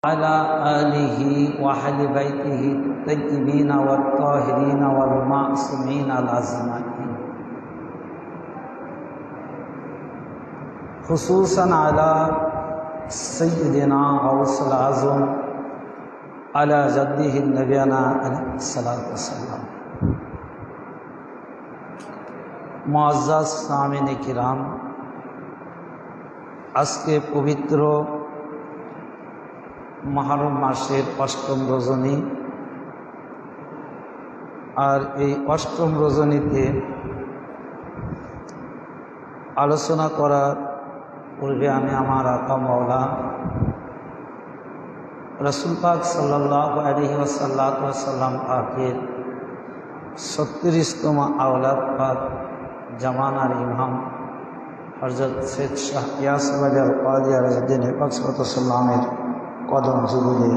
على آله وأهل بيته الطيبين والطاهرين والمعصومين الأجمعين خصوصا على سيدنا غوث الأعظم على جده نبينا عليه الصلاة والسلام মুআজ্জাজ সামিনে কিরাম, আজকে পবিত্র মুহররম মাসের অষ্টম রজনী। আর এই অষ্টম রজনীতে আলোচনা করার পূর্বে আমি আমার আকা মাওলা রাসূল পাক সাল্লাল্লাহু আলাইহি ওয়াসাল্লাম পাকের 36তম আওলাদ পাক জামানার ইমাম হযরত সৈয়দ শাহ ইয়াসির আল কাদিয়ানী রাদিয়াল্লাহু পাক সাল্লামের কদম জুগুলে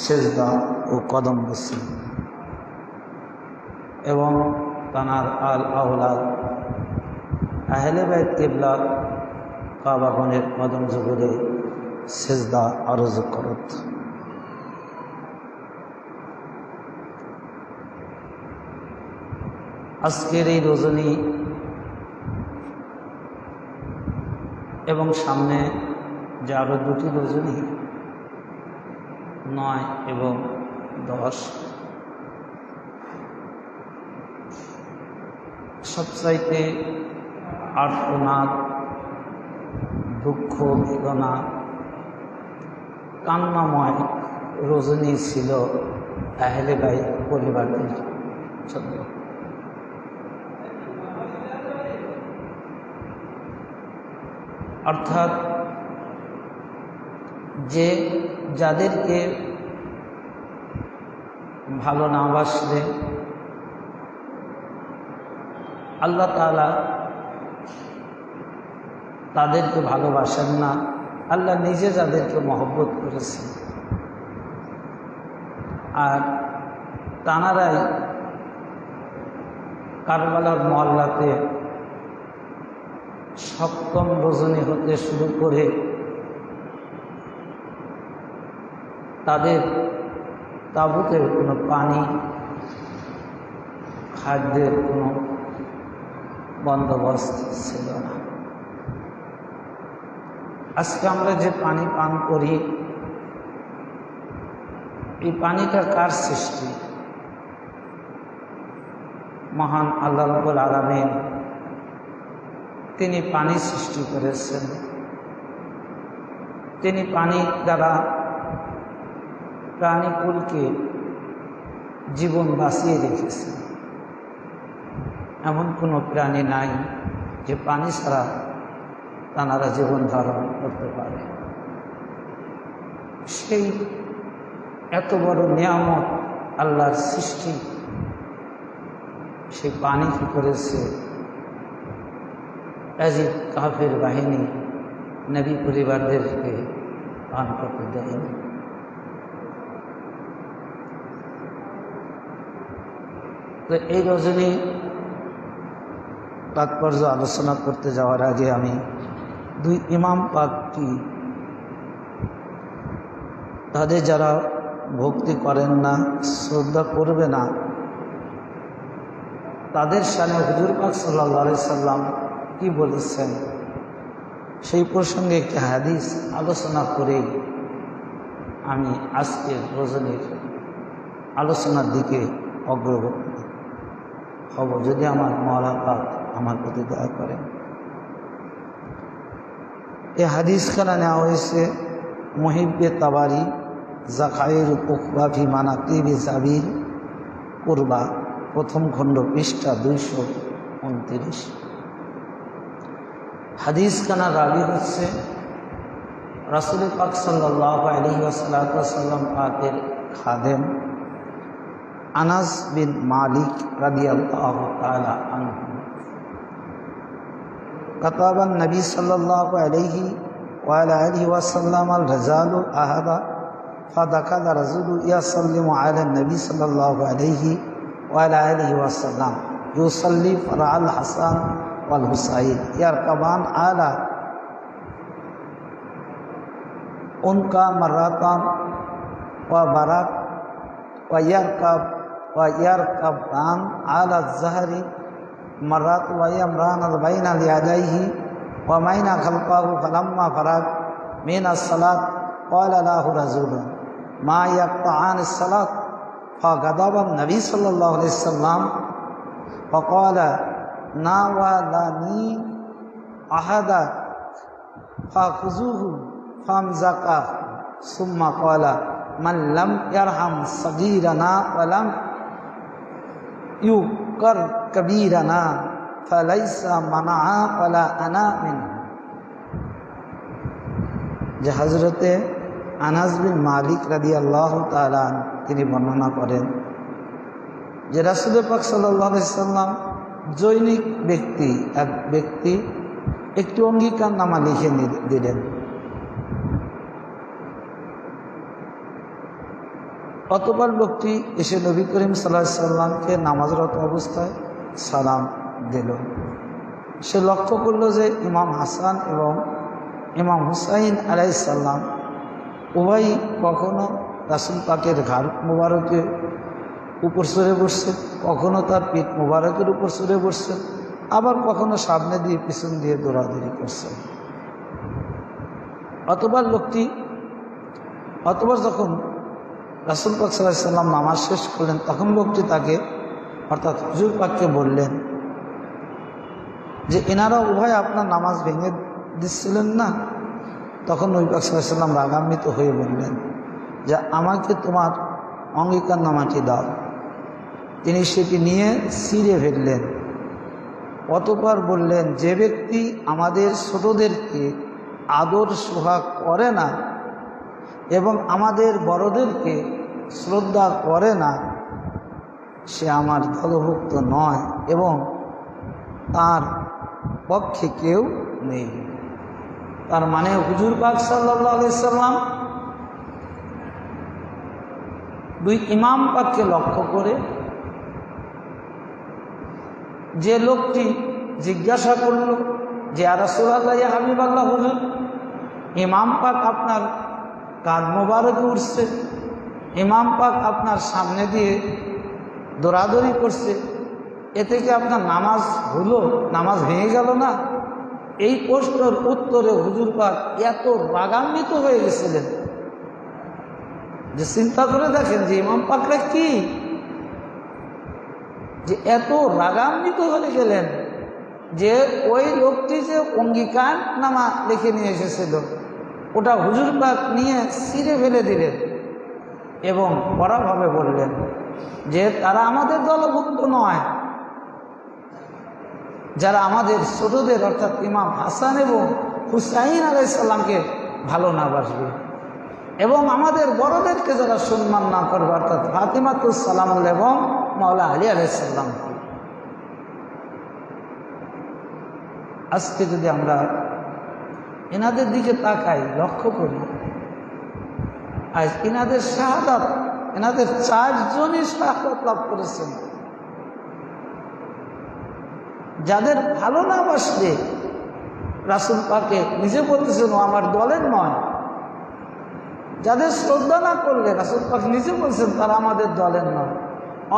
সেজদা ও কদম বসি এবং তানার আল আওলাদ আহলে বাইত কিবলা কাবাগণের কদম জুগুলে সেজদা আরজ করত। আজকের এই রজনী এবং সামনে যে আরও দুটি রজনী 9 এবং 10 সবচাইতে আর্তনাদ, দুঃখ, বেদনা, কান্নাময় রজনী ছিল আহলে বাইত পরিবারদের জন্য। অর্থাৎ যে যাদেরকে ভালো না বাসলে আল্লাহ তাআলা তাদেরকে ভালোবাসেন না, আল্লাহ নিজে যাদেরকে মহব্বত করেছেন, আর তানারাই কারবালার মহল্লাতে সপ্তম রজনী হতে শুরু করে তাদের তাঁবুতের কোনো পানি, খাদ্যের কোনো বন্দোবস্ত ছিল না। আজকে আমরা যে পানি পান করি, এই পানিটা কার সৃষ্টি? মহান আল্লাহ রাব্বুল আলামিন তিনি পানি সৃষ্টি করেছেন। তিনি পানি দ্বারা প্রাণীকুলকে জীবন বাঁচিয়ে রেখেছেন। এমন কোনো প্রাণী নাই যে পানি ছাড়া তারা জীবন ধারণ করতে পারে। সেই এত বড় নিয়ামত আল্লাহর সৃষ্টি, সেই পানি কি করেছে আজীব কাফের বাহিনী নবী পরিবারদেরকে পান করতে দেয়নি। তো এই রজনী তাৎপর্য আলোচনা করতে যাওয়ার আগে আমি দুই ইমাম পাকটি, তাদের যারা ভক্তি করেন না, শ্রদ্ধা করবে না, তাদের শানে হুজুর পাক সাল্লাল্লাহু আলাইহি সাল্লাম কি বলেছেন সেই প্রসঙ্গে একটি হাদিস আলোচনা করে আমি আজকের রজনীর আলোচনার দিকে অগ্রগতি হব, যদি আমার মাওলা পাক আমার প্রতি দয়া করেন। এই হাদিসখানা নেওয়া হয়েছে মুহিব্বে তাবারি জাকায়ের উকবা ফি মানাকিবি জাবির কুরবা, প্রথম খণ্ড, পৃষ্ঠা 229। হাদিসখানা রাবি হচ্ছে রাসূল পাক সাল্লাল্লাহু আলাইহি ওয়াসাল্লাম পাকের খাদেম আনাস বিন মালিক রাদিয়াল্লাহু তাআলা আনহু। কাতাবান নবী সাল্লাল্লাহু আলাইহি ওয়া আলা আলিহি ওয়াসাল্লাম আল রাজালু আহাদা ফাদাকালা রাজুলু ইয়াসাল্লিমু আলা নবী সাল্লাল্লাহু আলাইহি ওয়া আলা আলিহি ওয়াসাল্লাম ইউসাল্লি ফারাআল হাসান ওয়াল হুসাইন ইয়ারকাবান আলা उनका मर्रातान व बराक व यरकबान आला ज़हरी मर्रात व यमरान अलबैन लियादैहि व मैना खल्क़हु फलम्मा फराग मिन अस्सलात क़ाल लहु रजूलुन मा यक़तअन अस्सलात फ़ग़ज़ब नबी सल्लल्लाहु अलैहि वसल्लम फ़क़ाल नावलनी अहदा फ़ख़ुज़ूहु फ़मज़क़ा सुम्मा क़ाल मन लम यरहम सगीरना वलम युक़र कबीरना फलैसा मना वला अना मिन। যে হযরতে আনাস বিন মালিক রাদিয়াল্লাহু তাআলা তিনি বর্ণনা করেন যে রাসূল পাক সাল্লাল্লাহু আলাইহি সাল্লাম জৈনিক এক ব্যক্তি একটি অঙ্গীকারনামা লিখে দিলেন। অতঃপর লোকটি এসে নবী করিম সাল্লাল্লাহু আলাইহি সাল্লামকে নামাজরত অবস্থায় সালাম দিল। সে লক্ষ্য করল যে ইমাম হাসান এবং ইমাম হুসাইন আলাইহিস সালাম উভয় কখনো রাসূল পাকের ঘাড় মোবারকের উপর সরে বসছে, কখনো তার পিঠ মোবারকের উপর সরে বসছে, আবার কখনো সামনে দিয়ে পিছন দিয়ে দৌড়াদৌড়ি করছে। অতঃপর যখন রাসূল পাক সাল্লাল্লাহু আলাইহি সাল্লাম নামাজ শেষ করলেন তখন লোকটি তাকে অর্থাৎ হুজুর পাককে বললেন যে এনারা উভয় আপনার নামাজ ভেঙে দিচ্ছিলেন না? তখন নবী পাক সাল্লাল্লাহু আলাইহি সাল্লাম রাগান্বিত হয়ে বললেন যে আমাকে তোমার অঙ্গীকারনামাটি দাও। তিনি সেটি নিয়ে ছিঁড়ে ফেললেন। অতঃপর বললেন যে ব্যক্তি আমাদের ছোটদেরকে আদর সোহাগ করে না এবং আমাদের বড়দেরকে শ্রদ্ধা করে না সে আমার দলভুক্ত নয় এবং তার পক্ষে কেউ নেই। তার মানে হুজুর পাক সাল্লাল্লাহু আলাইহি সাল্লাম দুই ইমাম পাককে লক্ষ্য করে যে লোকটি জিজ্ঞাসা করল যে ইয়া রাসূলুল্লাহ ইয়া হাবিবাল্লাহ হুজুর, ইমাম পাক আপনার কাঁধ মোবারকে উঠছে, ইমাম পাক আপনার সামনে দিয়ে দৌড়াদৌড়ি করছে, এতে কি আপনার নামাজ হলো, নামাজ ভেঙে গেল না? এই প্রশ্নের উত্তরে হুজুর পাক এত রাগান্বিত হয়ে গেছিলেন যে চিন্তা করে দেখেন যে ইমাম পাকরা কি যে এত রাগান্বিত হয়ে গেলেন যে ওই লোকটি যে অঙ্গীকারনামা লিখে নিয়ে এসেছিল ওটা হুজুর পাক নিয়ে ছিঁড়ে ফেলে দিলেন এবং কড়াভাবে বললেন যে তারা আমাদের দলভুক্ত নয়, যারা আমাদের ছোটদের অর্থাৎ ইমাম হাসান এবং হুসাইন আলাইহিস সালামকে ভালো না বাসবে এবং আমাদের বড়দেরকে যারা সম্মান না করবে অর্থাৎ ফাতিমাতুস সালাম এবং মাওলা আলী আলাইহিস সালাম। আজকে যদি আমরা এনাদের দিকে তাকাই, লক্ষ্য করি, আজ এনাদের শাহাদাত, এনাদের 4 জনই শাহাদাত লাভ করেছেন। যাদের ভালো না বাসলে রাসূল পাকে নিজে বলতেছেন ও আমার দলের নয়, যাদের শ্রদ্ধা না করলে রাসূল পাক নিজে বলছেন তারা আমাদের দলের নয়,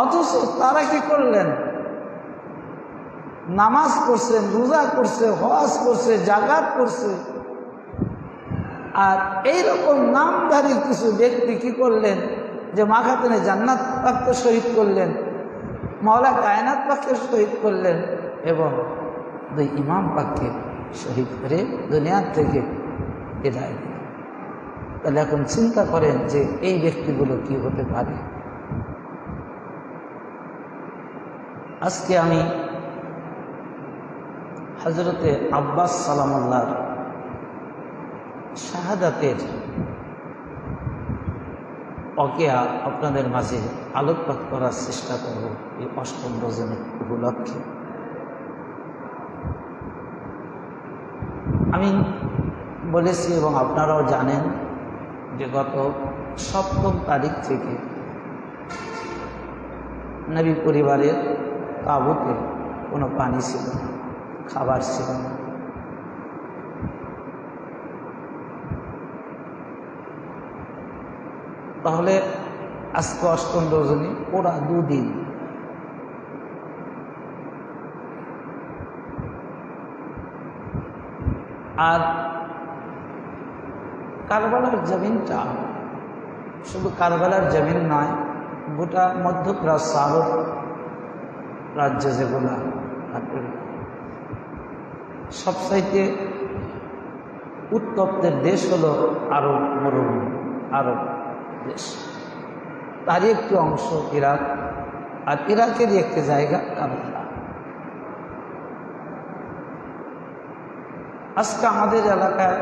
অথচ তারা কি করলেন? নামাজ করছে, রোজা করছে, হজ করছে, জাকাত করছে। আর এইরকম নামধারী কিছু ব্যক্তি কি করলেন যে মা খাতুনে জান্নাত পাককে শহীদ করলেন, মাওলা কায়নাত পাককে শহীদ করলেন এবং দুই ইমাম পাককে শহীদ করে দুনিয়ার থেকে বিদায় দিলেন। তাহলে এখন চিন্তা করেন যে এই ব্যক্তিগুলো কি হতে পারে। আজকে আমি হযরতে আব্বাস সালামুল্লাহর শাহাদাতের ওয়াকিয়া আপনাদের মাঝে আলোকপাত করার চেষ্টা করব এই 8ম রজনী উপলক্ষে। আমি বলেছি এবং আপনারাও জানেন যে গত 7ম তারিখ থেকে নবী পরিবারের তাঁবুতে কোনো পানি ছিল না, খাবার ছিল না। তাহলে আজকে অষ্টম রজনী, ওরা 2 দিন। আর কারবালার জমিনটা শুধু কারবালার জমিন নয়, গোটা মধ্যপ্রাচ্য আরব রাজ্য যেগুলো, সবচাইতে উত্তপ্তের দেশ হলো আরব মরুভূমি, আরব দেশ। তারই একটি অংশ ইরাক, আর ইরাকেরই একটি জায়গা কারবালা। আজকে আমাদের এলাকায়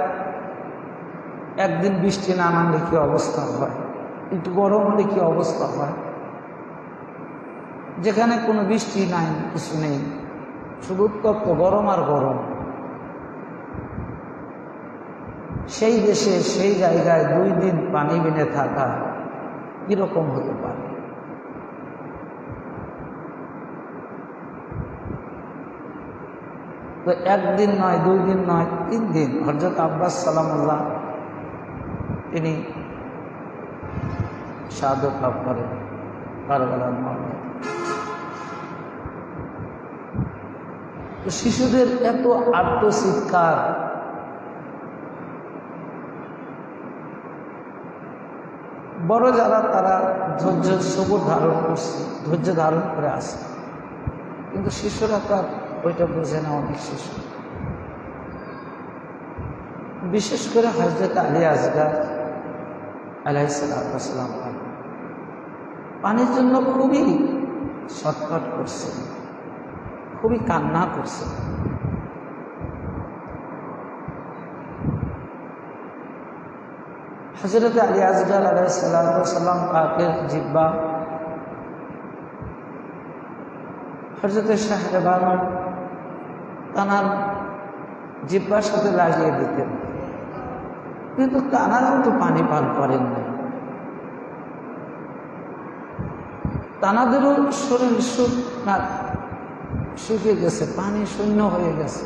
একদিন বৃষ্টি না নামলে কি অবস্থা হয়, একটু গরম হলে কি অবস্থা হয়। যেখানে কোনো বৃষ্টি নাই, কিছু নেই, শুধু উত্তপ্ত গরম আর গরম, সেই দেশে সেই জায়গায় 2 দিন পানি বিনে থাকা কিরকম হতে পারে? তো 1 দিন নয়, 2 দিন নয়, 3 দিন হযরত আব্বাস সালামুল্লাহ তিনি শাহাদাত লাভ করেন কারবালার ময়দানে। তো শিশুদের এত আর্তচিৎকার, বড় যারা তারা ধৈর্য সবুর ধারণ করছে, ধৈর্য ধারণ করে আসে, কিন্তু শিশুরা তো আর ওইটা বোঝে না। অনেক শিশু, বিশেষ করে হযরত আলী আসগার আলাইহিস সালাম পানির জন্য খুবই ছটফট করছেন, খুবই কান্না করছেন। হযরত আলী আসগার আলাইহিস সালাম পাকের জিহ্বা হযরত শাহরেবানু তানার জিহ্বার সাথে লাগিয়ে দিতেন, কিন্তু তানারাও তো পানি পান করেন না। তানাদেরও শরীর শুকিয়ে গেছে, পানি শূন্য হয়ে গেছে।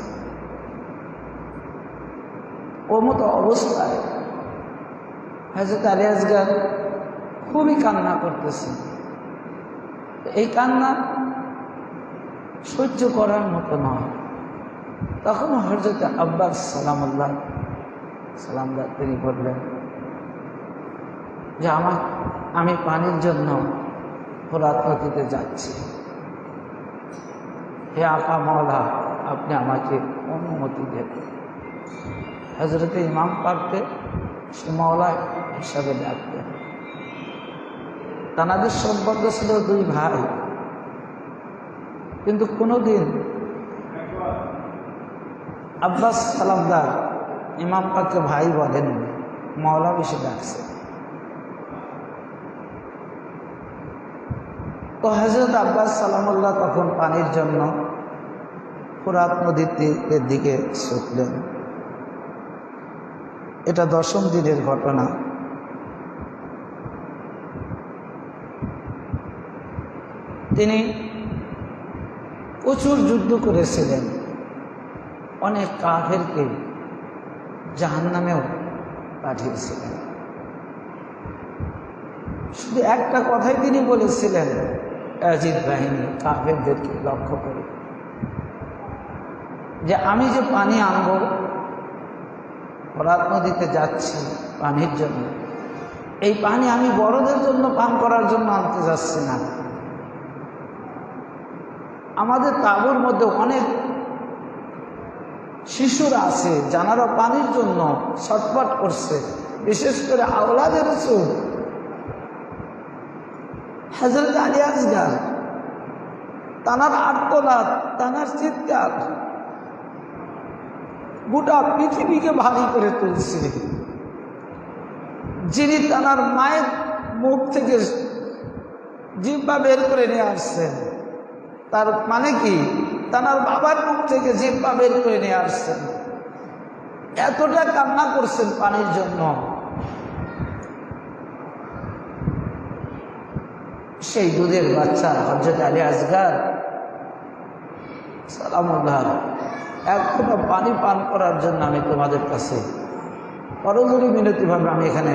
ও মতো অবস্থায় হযরত আলী আসগার খুবই কান্না করতেছেন। এই কান্না সহ্য করার মতো নয়। তখন হযরত আব্বাস সালামুল্লাহ তিনি বললেন যে আমি পানির জন্য ফোরাত নদীতে যাচ্ছি, হে আকা মাওলা, আপনি আমাকে অনুমতি দেন। হযরত ইমাম পাককে সে মাওলা হিসাবে ডাকতেন। তানাদের সম্পর্ক ছিল 2 ভাই, কিন্তু কোনোদিন আব্বাস সালামদার ইমাম পাককে ভাই বলেন, মাওলা বেশি ডাকছে। তো হযরত আব্বাস সালামুল্লাহ তখন পানির জন্য ফোরাত নদীর দিকে ছুটলেন। এটা 10ম দিনের ঘটনা। তিনি প্রচুর যুদ্ধ করেছিলেন, অনেক কাফেরকে জাহান্নামেও পাঠিয়েছিলেন। শুধু একটা কথাই তিনি বলেছিলেন ইয়াজিদ বাহিনী কাফেরদেরকে লক্ষ্য করে, যে আমি যে পানি আনবো, ফোরাত নদীতে যাচ্ছি পানির জন্য, এই পানি আমি বড়দের জন্য পান করার জন্য আনতে যাচ্ছি না। আমাদের তাঁবুর মধ্যে অনেক শিশুরা আছে যারা পানির জন্য ছটফট করছে, বিশেষ করে আওলাদে রাসূল হযরত আলী আসগার, তানার আর্তনাদ, তানার চিৎকার গোটা পৃথিবীকে ভারী করে তুলছে। যিনি তানার মায়ের মুখ থেকে জিহ্বা বের করে নিয়ে আসছেন, তার মানে কি তানার বাবার মুখ থেকে জিহ্বা বের করে নিয়ে আসছেন। এতটা কান্না করছেন পানির জন্য। সেই দুধের বাচ্চা হযরত আলী আসগার সালামুল্লাহ, এখনো পানি পান করার জন্য আমি তোমাদের কাছে করজোড়ে মিনতিভাবে আমি এখানে